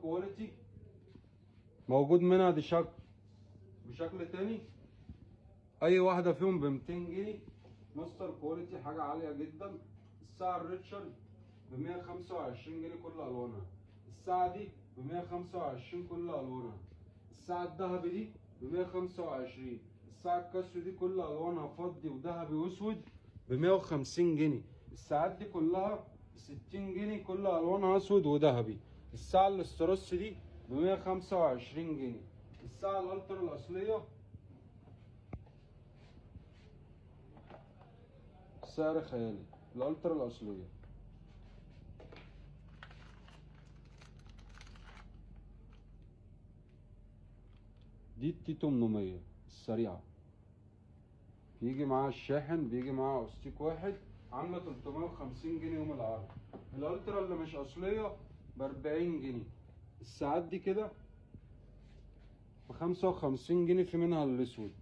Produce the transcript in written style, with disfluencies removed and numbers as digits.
كواليتي موجود منها دي بشكل تاني. اي واحده فيهم ب 200 جنيه. ماستر كواليتي حاجه عاليه جدا. الساعه الريتشارد ب 125 جنيه كل الوانها. الساعه دي ب 125 كل الوانها. الساعه الذهبي دي ب 125. الساعه الكاسيو دي كل الوانها فضي وذهبي واسود ب 150 جنيه. الساعات دي كلها ب 60 جنيه كل الوانها اسود وذهبي. الساعه الاستروس دي ب 125 جنيه. الساعه الالترا الاصليه سعر خيالي. الالترا الاصليه دي التي 800 السريعه، بيجي معاها الشاحن، بيجي معاها اوستيك واحد، عامله 350 جنيه يوم العرض. الالترا اللي مش اصليه ب 40 جنيه. الساعات دي كده ب 55 جنيه، في منها الاسود.